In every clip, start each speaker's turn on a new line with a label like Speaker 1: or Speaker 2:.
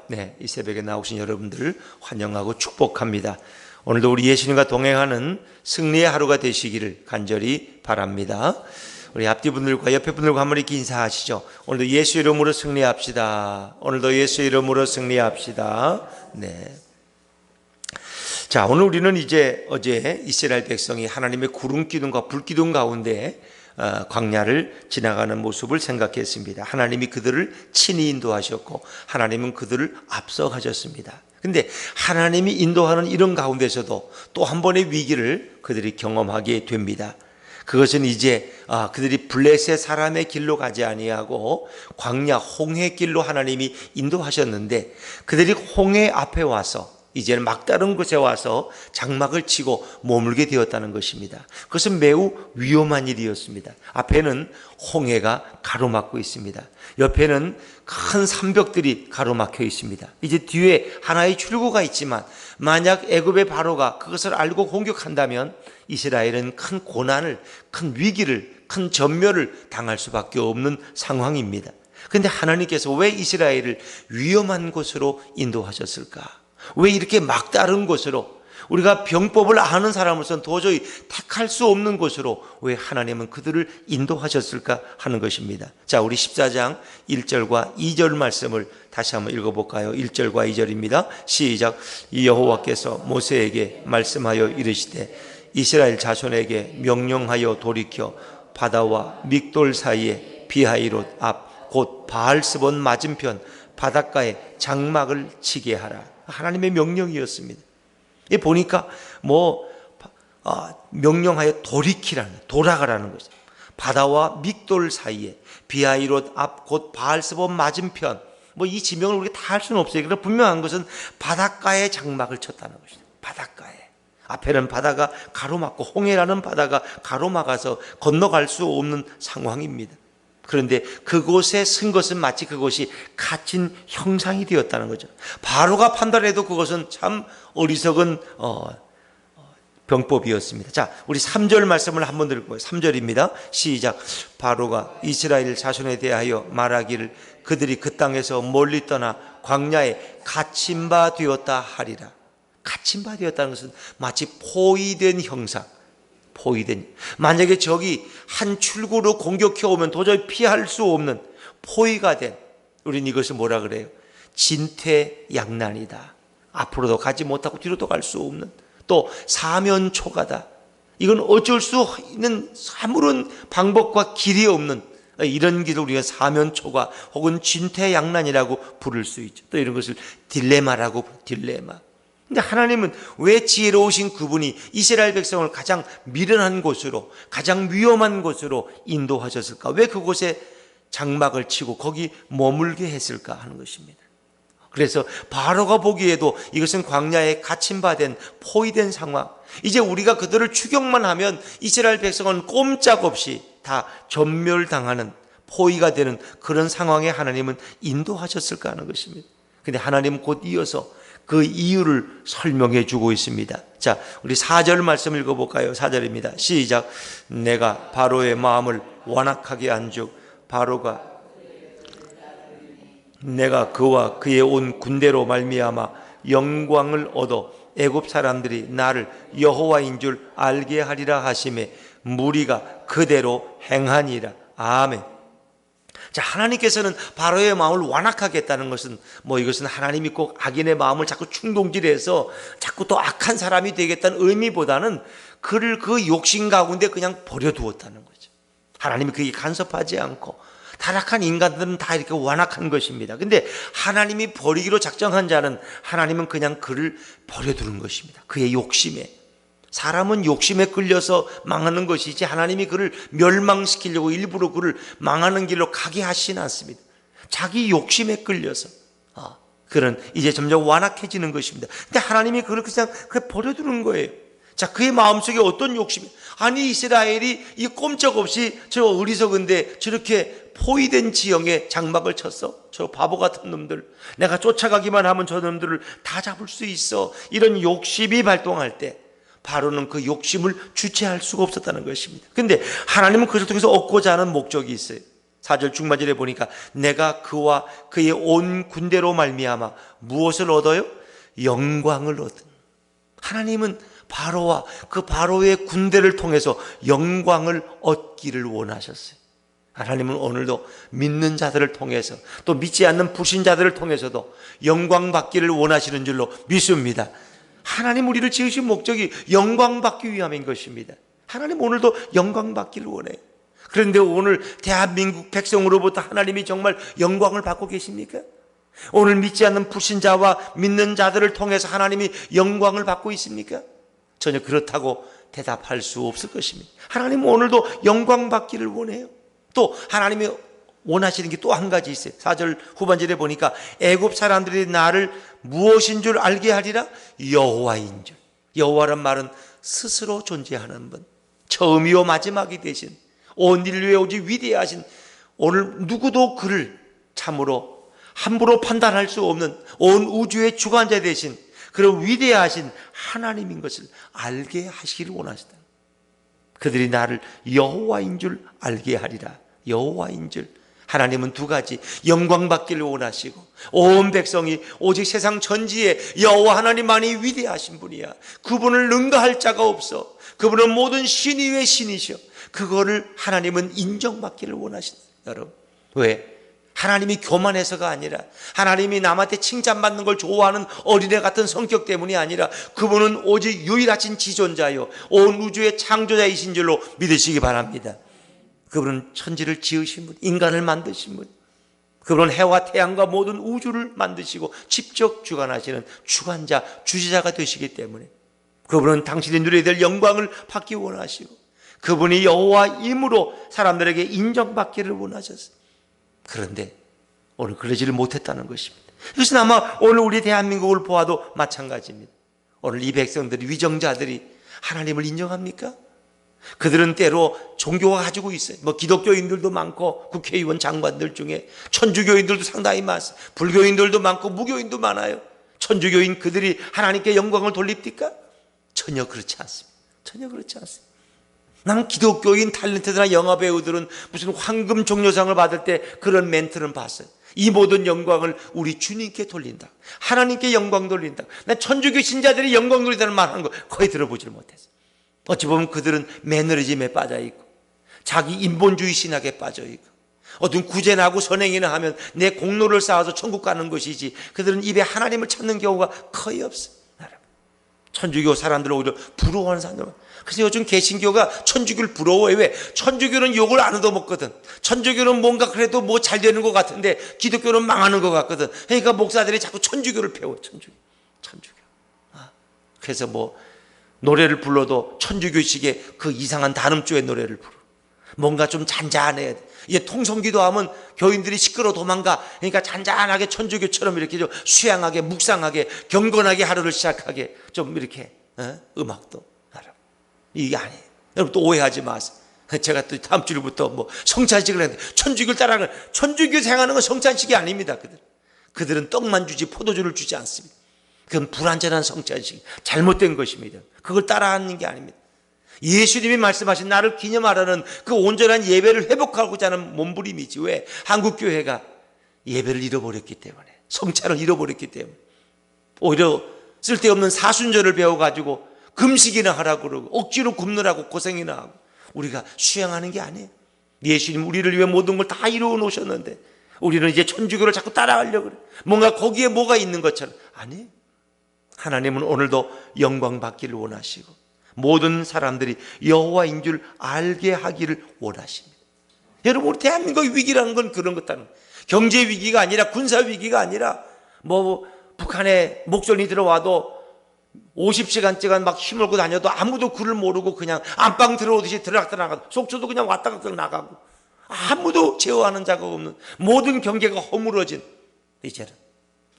Speaker 1: 네, 이 새벽에 나오신 여러분들을 환영하고 축복합니다. 오늘도 우리 예수님과 동행하는 승리의 하루가 되시기를 간절히 바랍니다. 우리 앞뒤 분들과 옆에 분들과 한번 이렇게 인사하시죠. 오늘도 예수 이름으로 승리합시다. 오늘도 예수 이름으로 승리합시다. 네. 자, 오늘 우리는 이제 어제 이스라엘 백성이 하나님의 구름 기둥과 불 기둥 가운데 광야를 지나가는 모습을 생각했습니다. 하나님이 그들을 친히 인도하셨고 하나님은 그들을 앞서가셨습니다. 근데 하나님이 인도하는 이런 가운데서도 또 한 번의 위기를 그들이 경험하게 됩니다. 그것은 이제 그들이 블레셋 사람의 길로 가지 아니하고 광야 홍해 길로 하나님이 인도하셨는데 그들이 홍해 앞에 와서 이제는 막다른 곳에 와서 장막을 치고 머물게 되었다는 것입니다. 그것은 매우 위험한 일이었습니다. 앞에는 홍해가 가로막고 있습니다. 옆에는 큰 산벽들이 가로막혀 있습니다. 이제 뒤에 하나의 출구가 있지만 만약 애굽의 바로가 그것을 알고 공격한다면 이스라엘은 큰 고난을, 큰 위기를, 큰 전멸을 당할 수밖에 없는 상황입니다. 그런데 하나님께서 왜 이스라엘을 위험한 곳으로 인도하셨을까? 왜 이렇게 막다른 곳으로, 우리가 병법을 아는 사람으로서는 도저히 택할 수 없는 곳으로 왜 하나님은 그들을 인도하셨을까 하는 것입니다. 자, 우리 14장 1절과 2절 말씀을 다시 한번 읽어볼까요? 1절과 2절입니다. 시작. 여호와께서 모세에게 말씀하여 이르시되 이스라엘 자손에게 명령하여 돌이켜 바다와 믹돌 사이에 비하이롯 앞 곧 바알스본 맞은편 바닷가에 장막을 치게 하라. 하나님의 명령이었습니다. 보니까 명령하여 돌아가라는 거죠. 바다와 믹돌 사이에 비하이롯 앞 곧 바알스본 맞은편, 이 지명을 우리가 다 할 수는 없어요. 그러나 분명한 것은 바닷가에 장막을 쳤다는 것이죠. 바닷가에. 앞에는 바다가 가로막고 홍해라는 바다가 가로막아서 건너갈 수 없는 상황입니다. 그런데 그곳에 쓴 것은 마치 그것이 갇힌 형상이 되었다는 거죠. 바로가 판단해도 그것은 참 어리석은 병법이었습니다. 자, 우리 3절 말씀을 한번 들고요. 3절입니다. 시작. 바로가 이스라엘 자손에 대하여 말하기를 그들이 그 땅에서 멀리 떠나 광야에 갇힌 바 되었다 하리라. 갇힌 바 되었다는 것은 마치 포위된 형상, 만약에 적이 한 출구로 공격해 오면 도저히 피할 수 없는 포위가 된, 우리는 이것을 뭐라 그래요? 진퇴양난이다. 앞으로도 가지 못하고 뒤로도 갈 수 없는, 또 사면초가다. 이건 어쩔 수 있는 아무런 방법과 길이 없는 이런 길을 우리가 사면초가 혹은 진퇴양난이라고 부를 수 있죠. 또 이런 것을 딜레마라고, 딜레마. 근데 하나님은 왜 지혜로우신 그분이 이스라엘 백성을 가장 미련한 곳으로, 가장 위험한 곳으로 인도하셨을까? 왜 그곳에 장막을 치고 거기 머물게 했을까 하는 것입니다. 그래서 바로가 보기에도 이것은 광야에 갇힌 바 된 포위된 상황, 이제 우리가 그들을 추격만 하면 이스라엘 백성은 꼼짝없이 다 전멸당하는, 포위가 되는 그런 상황에 하나님은 인도하셨을까 하는 것입니다. 근데 하나님은 곧 이어서 그 이유를 설명해 주고 있습니다. 자, 우리 4절 말씀 읽어볼까요? 4절입니다. 시작. 내가 바로의 마음을 완악하게 한즉 바로가 내가 그와 그의 온 군대로 말미암아 영광을 얻어 애굽 사람들이 나를 여호와인 줄 알게 하리라 하심에 무리가 그대로 행하니라. 아멘. 자, 하나님께서는 바로의 마음을 완악하게 했다는 것은 이것은 하나님이 꼭 악인의 마음을 자꾸 충동질해서 자꾸 또 악한 사람이 되겠다는 의미보다는 그를 그 욕심 가운데 그냥 버려두었다는 거죠. 하나님이 그게 간섭하지 않고, 타락한 인간들은 다 이렇게 완악한 것입니다. 근데 하나님이 버리기로 작정한 자는 하나님은 그냥 그를 버려두는 것입니다. 그의 욕심에. 사람은 욕심에 끌려서 망하는 것이지 하나님이 그를 멸망시키려고 일부러 그를 망하는 길로 가게 하시진 않습니다. 자기 욕심에 끌려서 그는 이제 점점 완악해지는 것입니다. 근데 하나님이 그를 그냥 버려두는 거예요. 자, 그의 마음속에 어떤 욕심이, 아니 이스라엘이 이 꼼짝없이 저 어리석은데 저렇게 포위된 지형에 장막을 쳤어? 저 바보 같은 놈들, 내가 쫓아가기만 하면 저 놈들을 다 잡을 수 있어. 이런 욕심이 발동할 때 바로는 그 욕심을 주체할 수가 없었다는 것입니다. 그런데 하나님은 그것을 통해서 얻고자 하는 목적이 있어요. 4절 중반절에 보니까 내가 그와 그의 온 군대로 말미암아 무엇을 얻어요? 영광을 얻은. 하나님은 바로와 그 바로의 군대를 통해서 영광을 얻기를 원하셨어요. 하나님은 오늘도 믿는 자들을 통해서 또 믿지 않는 불신자들을 통해서도 영광 받기를 원하시는 줄로 믿습니다. 하나님 우리를 지으신 목적이 영광 받기 위함인 것입니다. 하나님 오늘도 영광 받기를 원해요. 그런데 오늘 대한민국 백성으로부터 하나님이 정말 영광을 받고 계십니까? 오늘 믿지 않는 불신자와 믿는 자들을 통해서 하나님이 영광을 받고 있습니까? 전혀 그렇다고 대답할 수 없을 것입니다. 하나님은 오늘도 영광 받기를 원해요. 또 하나님이 원하시는 게 또 한 가지 있어요. 4절 후반절에 보니까 애굽 사람들이 나를 무엇인 줄 알게 하리라? 여호와인 줄. 여호와란 말은 스스로 존재하는 분, 처음이요 마지막이 되신 온 인류의 오직 위대하신, 오늘 누구도 그를 참으로 함부로 판단할 수 없는 온 우주의 주관자 되신 그런 위대하신 하나님인 것을 알게 하시기를 원하시다. 그들이 나를 여호와인 줄 알게 하리라. 여호와인 줄. 하나님은 두 가지, 영광 받기를 원하시고 온 백성이 오직 세상 전지에 여호와 하나님만이 위대하신 분이야. 그분을 능가할 자가 없어. 그분은 모든 신 위의 신이셔. 그거를 하나님은 인정받기를 원하신다. 여러분, 왜? 하나님이 교만해서가 아니라, 하나님이 남한테 칭찬받는 걸 좋아하는 어린애 같은 성격 때문이 아니라, 그분은 오직 유일하신 지존자요 온 우주의 창조자이신 줄로 믿으시기 바랍니다. 그분은 천지를 지으신 분, 인간을 만드신 분, 그분은 해와 태양과 모든 우주를 만드시고 직접 주관하시는 주관자, 주지자가 되시기 때문에 그분은 당신이 누려야 될 영광을 받기 원하시고, 그분이 여호와임으로 사람들에게 인정받기를 원하셨어요. 그런데 오늘 그러지를 못했다는 것입니다. 이것은 아마 오늘 우리 대한민국을 보아도 마찬가지입니다. 오늘 이 백성들이, 위정자들이 하나님을 인정합니까? 그들은 때로 종교가 가지고 있어요. 기독교인들도 많고 국회의원 장관들 중에 천주교인들도 상당히 많습니다. 불교인들도 많고 무교인도 많아요. 천주교인 그들이 하나님께 영광을 돌립니까? 전혀 그렇지 않습니다. 전혀 그렇지 않습니다. 나는 기독교인 탤런트들이나 영화배우들은 무슨 황금 종려상을 받을 때 그런 멘트는 봤어요. 이 모든 영광을 우리 주님께 돌린다, 하나님께 영광 돌린다. 난 천주교 신자들이 영광 돌린다는 말 하는 거 거의 들어보질 못했어요. 어찌 보면 그들은 매너리즘에 빠져있고 자기 인본주의 신학에 빠져있고 어떤 구제나고 선행이나 하면 내 공로를 쌓아서 천국 가는 것이지, 그들은 입에 하나님을 찾는 경우가 거의 없어요. 천주교 사람들을 오히려 부러워하는 사람들. 그래서 요즘 개신교가 천주교를 부러워해. 왜? 천주교는 욕을 안 얻어먹거든. 천주교는 뭔가 그래도 뭐 잘 되는 것 같은데 기독교는 망하는 것 같거든. 그러니까 목사들이 자꾸 천주교를 배워. 천주교. 그래서 노래를 불러도 천주교식의 그 이상한 단음조의 노래를 부르고, 뭔가 좀 잔잔해야 돼. 이게 통성기도 하면 교인들이 시끄러 도망가. 그러니까 잔잔하게 천주교처럼 이렇게 좀 수양하게, 묵상하게, 경건하게 하루를 시작하게 좀 이렇게 음악도 알아. 이게 아니에요. 여러분 또 오해하지 마세요. 제가 또 다음 주부터 성찬식을 했는데 천주교를 따라하는, 천주교 생하는 건 성찬식이 아닙니다. 그들은 떡만 주지 포도주를 주지 않습니다. 그건 불완전한 성찬식, 잘못된 것입니다. 그걸 따라하는 게 아닙니다. 예수님이 말씀하신 나를 기념하라는 그 온전한 예배를 회복하고자 하는 몸부림이지. 왜? 한국교회가 예배를 잃어버렸기 때문에, 성찬을 잃어버렸기 때문에, 오히려 쓸데없는 사순절을 배워가지고 금식이나 하라고 그러고 억지로 굶느라고 고생이나 하고, 우리가 수양하는 게 아니에요. 예수님 우리를 위해 모든 걸 다 이루어 놓으셨는데 우리는 이제 천주교를 자꾸 따라가려고 그래. 뭔가 거기에 뭐가 있는 것처럼. 아니에요. 하나님은 오늘도 영광 받기를 원하시고 모든 사람들이 여호와인 줄 알게 하기를 원하십니다. 여러분, 우리 대한민국 위기라는 건 그런 것다는, 경제 위기가 아니라, 군사 위기가 아니라, 북한에 목전이 들어와도 50시간째간 막 힘을고 다녀도 아무도 그를 모르고 그냥 안방 들어오듯이 들어가고 속초도 그냥 왔다 갔다 나가고 아무도 제어하는 자가 없는, 모든 경계가 허물어진, 이제는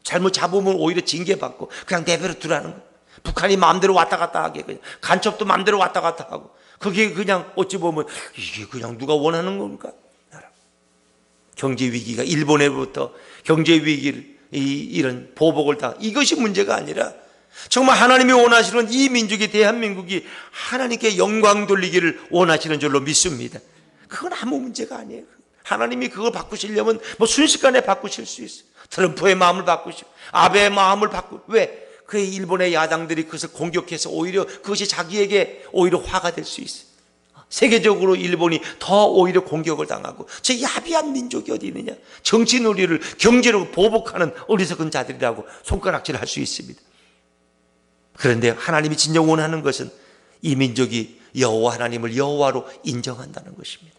Speaker 1: 잘못 잡으면 오히려 징계받고 그냥 내버려 두라는 거예요. 북한이 마음대로 왔다 갔다 하게, 그냥 간첩도 마음대로 왔다 갔다 하고, 그게 그냥 어찌 보면 이게 그냥 누가 원하는 겁니까? 경제 위기가, 일본에부터 경제 위기를, 이런 보복을 다, 이것이 문제가 아니라 정말 하나님이 원하시는 이 민족이, 대한민국이 하나님께 영광 돌리기를 원하시는 줄로 믿습니다. 그건 아무 문제가 아니에요. 하나님이 그걸 바꾸시려면 뭐 순식간에 바꾸실 수 있어요. 트럼프의 마음을 바꾸시고 아베의 마음을 바꾸고, 왜? 그 일본의 야당들이 그것을 공격해서 오히려 그것이 자기에게 오히려 화가 될 수 있어요. 세계적으로 일본이 더 오히려 공격을 당하고, 저 야비한 민족이 어디 있느냐, 정치 논리를 경제로 보복하는 어리석은 자들이라고 손가락질할 수 있습니다. 그런데 하나님이 진정 원하는 것은 이 민족이 여호와 하나님을 여호와로 인정한다는 것입니다.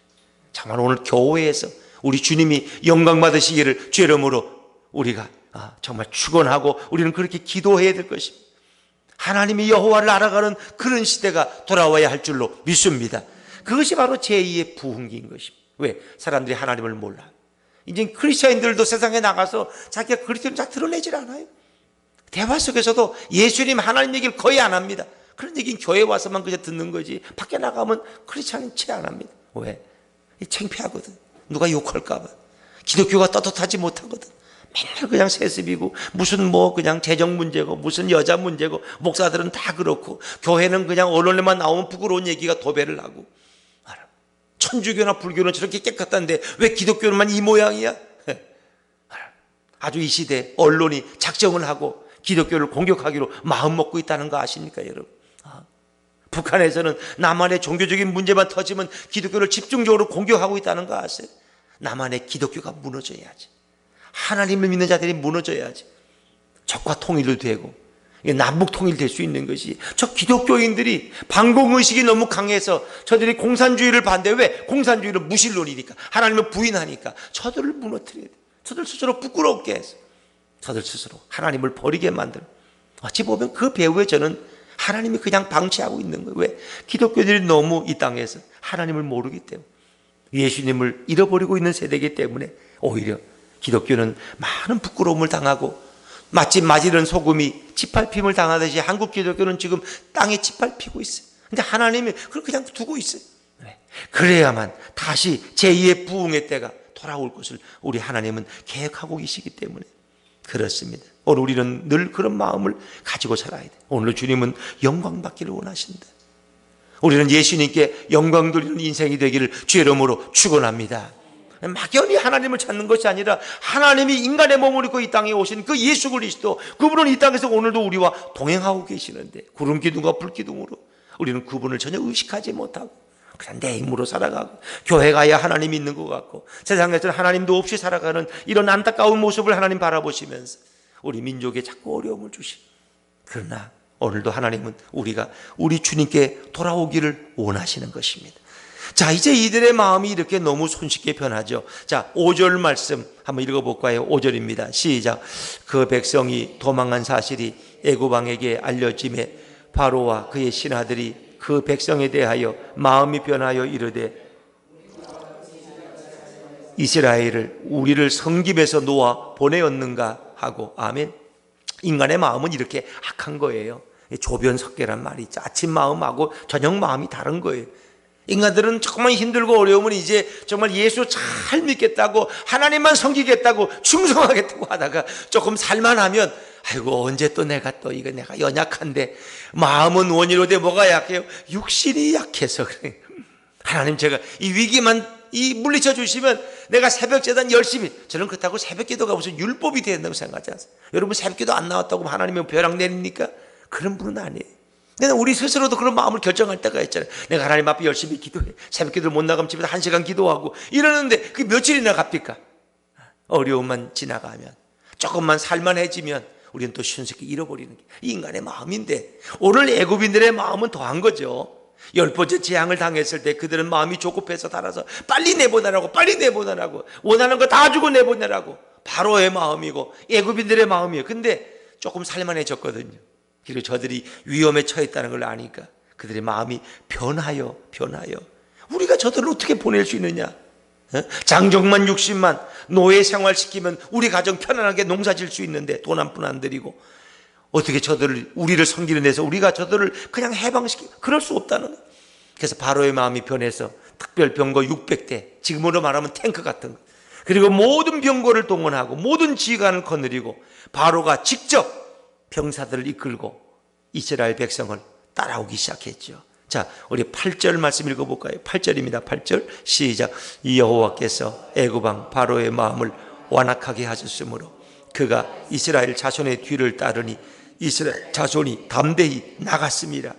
Speaker 1: 정말 오늘 교회에서 우리 주님이 영광 받으시기를 주 이름으로 우리가 정말 축원하고 우리는 그렇게 기도해야 될 것입니다. 하나님이 여호와를 알아가는 그런 시대가 돌아와야 할 줄로 믿습니다. 그것이 바로 제2의 부흥기인 것입니다. 왜? 사람들이 하나님을 몰라요. 이제 크리스천들도 세상에 나가서 자기가 그리스도를 잘 드러내질 않아요. 대화 속에서도 예수님 하나님 얘기를 거의 안 합니다. 그런 얘기는 교회 와서만 그냥 듣는 거지, 밖에 나가면 크리스천은 채 안 합니다. 왜? 창피하거든. 누가 욕할까 봐. 기독교가 떳떳하지 못하거든. 맨날 그냥 세습이고, 무슨 그냥 재정 문제고, 무슨 여자 문제고, 목사들은 다 그렇고, 교회는 그냥 언론에만 나오면 부끄러운 얘기가 도배를 하고. 천주교나 불교는 저렇게 깨끗한데 왜 기독교는만 이 모양이야? 아주 이 시대 언론이 작정을 하고 기독교를 공격하기로 마음 먹고 있다는 거 아십니까, 여러분? 북한에서는 남한의 종교적인 문제만 터지면 기독교를 집중적으로 공격하고 있다는 거 아세요? 남한의 기독교가 무너져야지, 하나님을 믿는 자들이 무너져야지 적과 통일도 되고 남북 통일될 수 있는 것이, 저 기독교인들이 반공의식이 너무 강해서 저들이 공산주의를 반대해. 왜? 공산주의는 무신론이니까, 하나님을 부인하니까 저들을 무너뜨려야 돼. 저들 스스로 부끄럽게 해서 저들 스스로 하나님을 버리게 만들어. 어찌 보면 그 배후에 저는 하나님이 그냥 방치하고 있는 거예요. 왜? 기독교인들이 너무 이 땅에서 하나님을 모르기 때문에, 예수님을 잃어버리고 있는 세대이기 때문에 오히려 기독교는 많은 부끄러움을 당하고, 마치 마지른 소금이 짓밟힘을 당하듯이 한국 기독교는 지금 땅에 짓밟히고 있어요. 근데 하나님이 그걸 그냥 두고 있어요. 그래야만 다시 제2의 부흥의 때가 돌아올 것을 우리 하나님은 계획하고 계시기 때문에 그렇습니다. 오늘 우리는 늘 그런 마음을 가지고 살아야 돼. 오늘 주님은 영광 받기를 원하신다. 우리는 예수님께 영광 돌리는 인생이 되기를 주의 이름으로 축원합니다. 막연히 하나님을 찾는 것이 아니라 하나님이 인간의 몸을 입고 이 땅에 오신 그 예수 그리스도, 그분은 이 땅에서 오늘도 우리와 동행하고 계시는데, 구름 기둥과 불 기둥으로 우리는 그분을 전혀 의식하지 못하고 그냥 내 힘으로 살아가고, 교회 가야 하나님이 있는 것 같고 세상에서는 하나님도 없이 살아가는 이런 안타까운 모습을 하나님 바라보시면서 우리 민족에 자꾸 어려움을 주시고, 그러나 오늘도 하나님은 우리가 우리 주님께 돌아오기를 원하시는 것입니다. 자, 이제 이들의 마음이 이렇게 너무 손쉽게 변하죠. 자, 5절 말씀 한번 읽어볼까요? 5절입니다. 시작. 그 백성이 도망한 사실이 애굽 왕에게 알려짐에 바로와 그의 신하들이 그 백성에 대하여 마음이 변하여 이르되, 이스라엘을 우리를 성김에서 놓아 보내었는가 하고. 아멘. 인간의 마음은 이렇게 악한 거예요. 조변석계란 말이 있죠. 아침 마음하고 저녁 마음이 다른 거예요. 인간들은 조금만 힘들고 어려우면 이제 정말 예수 잘 믿겠다고, 하나님만 섬기겠다고, 충성하겠다고 하다가 조금 살만하면, 아이고 언제 또 내가 연약한데, 마음은 원이로 돼 뭐가 약해요? 육신이 약해서 그래. 하나님 제가 이 위기만 물리쳐 주시면 내가 새벽 제단 열심히, 저는 그렇다고 새벽 기도가 무슨 율법이 된다고 생각하지 않아요. 여러분 새벽 기도 안 나왔다고 하나님이 벼락 내립니까? 그런 분은 아니에요. 근데 우리 스스로도 그런 마음을 결정할 때가 있잖아요. 내가 하나님 앞에 열심히 기도해, 새벽 기도를 못 나가면 집에서 1시간 기도하고 이러는데 그게 며칠이나 갑니까? 어려움만 지나가면, 조금만 살만해지면 우리는 또 순식간에 잃어버리는 게 인간의 마음인데, 오늘 애굽인들의 마음은 더한 거죠. 10번째 재앙을 당했을 때 그들은 마음이 조급해서 달아서 빨리 내보내라고, 빨리 내보내라고, 원하는 거 다 주고 내보내라고. 바로의 마음이고 애굽인들의 마음이에요. 근데 조금 살만해졌거든요. 그리고 저들이 위험에 처했다는 걸 아니까 그들의 마음이 변하여. 우리가 저들을 어떻게 보낼 수 있느냐? 장정만 60만 노예 생활시키면 우리 가정 편안하게 농사 질 수 있는데 돈 한 푼 안 들이고, 어떻게 우리를 섬기는 데서 우리가 저들을 그냥 그럴 수 없다는 거예요. 그래서 바로의 마음이 변해서 특별 병거 600대, 지금으로 말하면 탱크 같은 거, 그리고 모든 병거를 동원하고 모든 지휘관을 거느리고 바로가 직접 병사들을 이끌고 이스라엘 백성을 따라오기 시작했죠. 자, 우리 8절 말씀 읽어볼까요? 8절입니다. 8절 시작. 이 여호와께서 애굽왕 바로의 마음을 완악하게 하셨으므로 그가 이스라엘 자손의 뒤를 따르니 이스라엘 자손이 담대히 나갔습니다.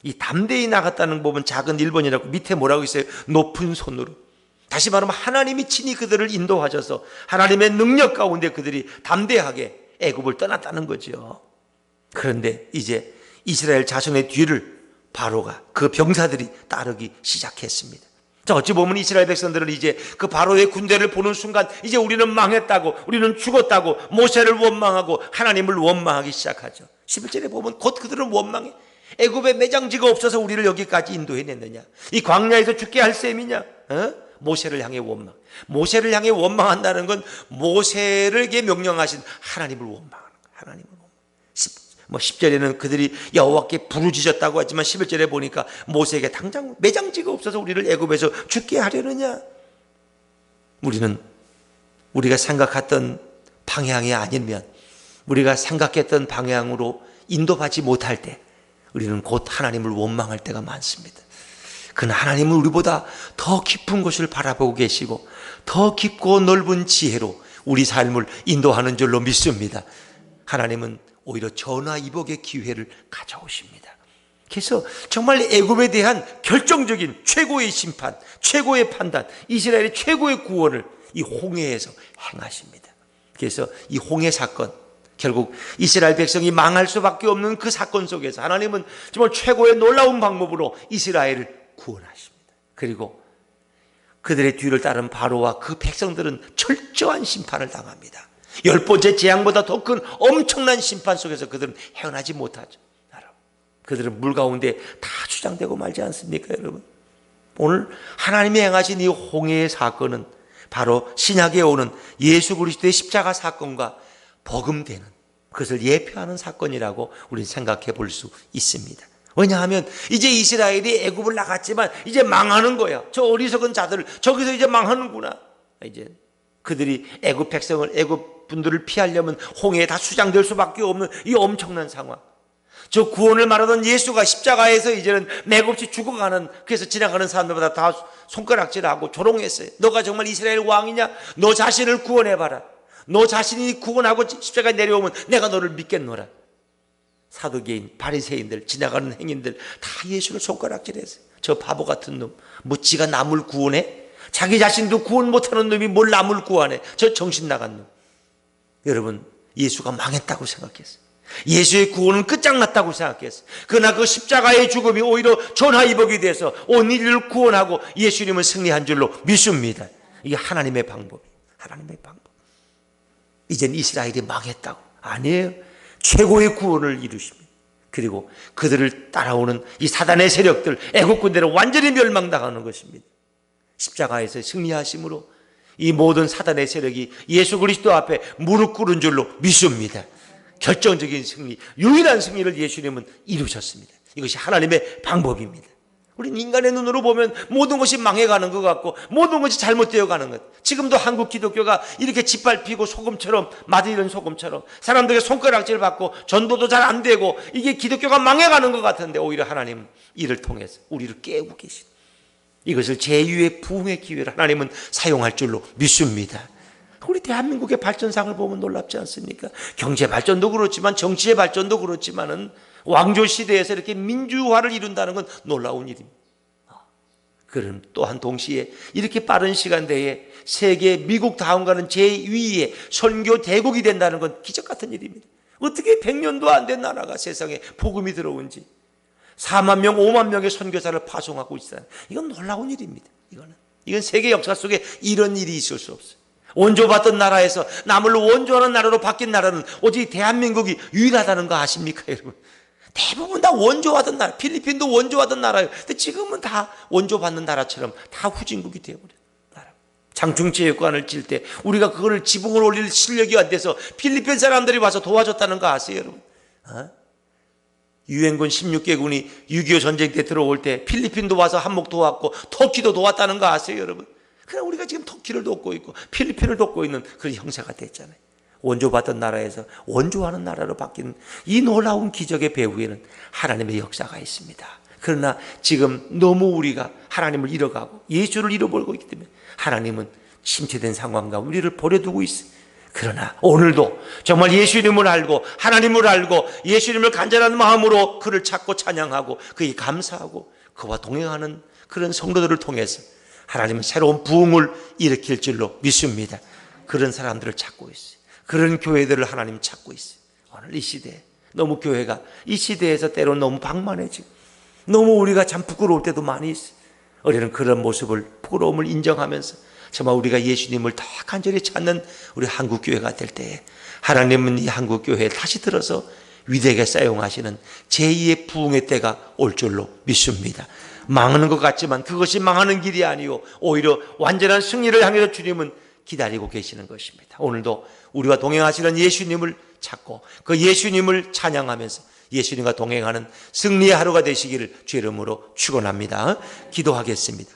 Speaker 1: 이 담대히 나갔다는 법은 작은 1번이라고 밑에 뭐라고 있어요? 높은 손으로. 다시 말하면 하나님이 친히 그들을 인도하셔서 하나님의 능력 가운데 그들이 담대하게 애굽을 떠났다는 거죠. 그런데 이제 이스라엘 자손의 뒤를 바로가 그 병사들이 따르기 시작했습니다. 자, 어찌 보면 이스라엘 백성들은 이제 그 바로의 군대를 보는 순간 이제 우리는 망했다고, 우리는 죽었다고 모세를 원망하고 하나님을 원망하기 시작하죠. 11절에 보면 곧 그들은 원망해. 애굽에 매장지가 없어서 우리를 여기까지 인도해냈느냐, 이 광야에서 죽게 할 셈이냐, 모세를 향해 원망. 모세를 향해 원망한다는 건 모세에게 명령하신 하나님을 원망하는 거예요. 하나님을 원망. 10절에는 그들이 여호와께 부르짖었다고 하지만 11절에 보니까 모세에게 당장 매장지가 없어서 우리를 애굽에서 죽게 하려느냐. 우리가 생각했던 방향이 아니면, 우리가 생각했던 방향으로 인도받지 못할 때 우리는 곧 하나님을 원망할 때가 많습니다. 그러나 하나님은 우리보다 더 깊은 곳을 바라보고 계시고 더 깊고 넓은 지혜로 우리 삶을 인도하는 줄로 믿습니다. 하나님은 오히려 전화위복의 기회를 가져오십니다. 그래서 정말 애굽에 대한 결정적인 최고의 심판, 최고의 판단, 이스라엘의 최고의 구원을 이 홍해에서 행하십니다. 그래서 이 홍해 사건, 결국 이스라엘 백성이 망할 수밖에 없는 그 사건 속에서 하나님은 정말 최고의 놀라운 방법으로 이스라엘을 구원하십니다. 그리고 그들의 뒤를 따른 바로와 그 백성들은 철저한 심판을 당합니다. 10번째 재앙보다 더 큰 엄청난 심판 속에서 그들은 헤어나지 못하죠. 그들은 물 가운데 다 추장되고 말지 않습니까, 여러분? 오늘 하나님이 행하신 이 홍해의 사건은 바로 신약에 오는 예수 그리스도의 십자가 사건과 버금되는, 그것을 예표하는 사건이라고 우리는 생각해 볼 수 있습니다. 왜냐하면 이제 이스라엘이 애굽을 나갔지만 이제 망하는 거야. 저 어리석은 자들 저기서 이제 망하는구나. 이제 그들이 애굽 백성을, 애굽 분들을 피하려면 홍해에 다 수장될 수밖에 없는 이 엄청난 상황. 저 구원을 말하던 예수가 십자가에서 이제는 맥없이 죽어가는, 그래서 지나가는 사람들마다 다 손가락질하고 조롱했어요. 너가 정말 이스라엘 왕이냐? 너 자신을 구원해봐라. 너 자신이 구원하고 십자가에 내려오면 내가 너를 믿겠노라. 사두개인, 바리새인들, 지나가는 행인들 다 예수를 손가락질했어요. 저 바보 같은 놈, 뭐 지가 남을 구원해? 자기 자신도 구원 못하는 놈이 뭘 남을 구원해? 저 정신 나간 놈. 여러분, 예수가 망했다고 생각했어요. 예수의 구원은 끝장났다고 생각했어요. 그러나 그 십자가의 죽음이 오히려 전화위복이 돼서 온 인류를 구원하고 예수님은 승리한 줄로 믿습니다. 이게 하나님의 방법이에요. 하나님의 방법. 이젠 이스라엘이 망했다고. 아니에요. 최고의 구원을 이루십니다. 그리고 그들을 따라오는 이 사단의 세력들, 애국 군대는 완전히 멸망당하는 것입니다. 십자가에서 승리하심으로 이 모든 사단의 세력이 예수 그리스도 앞에 무릎 꿇은 줄로 믿습니다. 결정적인 승리, 유일한 승리를 예수님은 이루셨습니다. 이것이 하나님의 방법입니다. 우리는 인간의 눈으로 보면 모든 것이 망해가는 것 같고 모든 것이 잘못되어 가는 것. 지금도 한국 기독교가 이렇게 짓밟히고 소금처럼, 마디는 소금처럼 사람들에게 손가락질 받고 전도도 잘 안 되고 이게 기독교가 망해가는 것 같은데 오히려 하나님은 이를 통해서 우리를 깨우고 계신, 이것을 제2의 부흥의 기회를 하나님은 사용할 줄로 믿습니다. 우리 대한민국의 발전상을 보면 놀랍지 않습니까? 경제 발전도 그렇지만 정치의 발전도 그렇지만은 왕조 시대에서 이렇게 민주화를 이룬다는 건 놀라운 일입니다. 그럼 또한 동시에 이렇게 빠른 시간대에 세계 미국 다음가는 제2위의 선교 대국이 된다는 건 기적 같은 일입니다. 어떻게 100년도 안 된 나라가 세상에 복음이 들어온지 4만 명, 5만 명의 선교사를 파송하고 있어요. 이건 놀라운 일입니다. 이건 세계 역사 속에 이런 일이 있을 수 없어요. 원조받던 나라에서 남을 원조하는 나라로 바뀐 나라는 오직 대한민국이 유일하다는 거 아십니까, 여러분? 대부분 다 원조하던 나라, 필리핀도 원조하던 나라예요. 근데 지금은 다 원조받는 나라처럼 다 후진국이 되어버려요. 장충체육관을 질 때 우리가 그거를 지붕을 올릴 실력이 안 돼서 필리핀 사람들이 와서 도와줬다는 거 아세요, 여러분? 유엔군 16개군이 6.25 전쟁 때 들어올 때 필리핀도 와서 한몫 도왔고 터키도 도왔다는 거 아세요, 여러분? 그래 우리가 지금 터키를 돕고 있고 필리핀을 돕고 있는 그런 형세가 됐잖아요. 원조받던 나라에서 원조하는 나라로 바뀐 이 놀라운 기적의 배후에는 하나님의 역사가 있습니다. 그러나 지금 너무 우리가 하나님을 잃어가고 예수를 잃어버리고 있기 때문에 하나님은 침체된 상황과 우리를 버려두고 있어요. 그러나 오늘도 정말 예수님을 알고 하나님을 알고 예수님을 간절한 마음으로 그를 찾고 찬양하고 그에게 감사하고 그와 동행하는 그런 성도들을 통해서 하나님은 새로운 부흥을 일으킬 줄로 믿습니다. 그런 사람들을 찾고 있어요. 그런 교회들을 하나님 찾고 있어요. 오늘 이 시대에 너무 교회가 이 시대에서 때로는 너무 방만해지고 너무 우리가 참 부끄러울 때도 많이 있어요. 우리는 그런 모습을 부끄러움을 인정하면서 정말 우리가 예수님을 더 간절히 찾는 우리 한국교회가 될 때에 하나님은 이 한국교회에 다시 들어서 위대하게 사용하시는 제2의 부흥의 때가 올 줄로 믿습니다. 망하는 것 같지만 그것이 망하는 길이 아니요 오히려 완전한 승리를 향해서 주님은 기다리고 계시는 것입니다. 오늘도 우리와 동행하시는 예수님을 찾고 그 예수님을 찬양하면서 예수님과 동행하는 승리의 하루가 되시기를 주의 이름으로 축원합니다. 기도하겠습니다.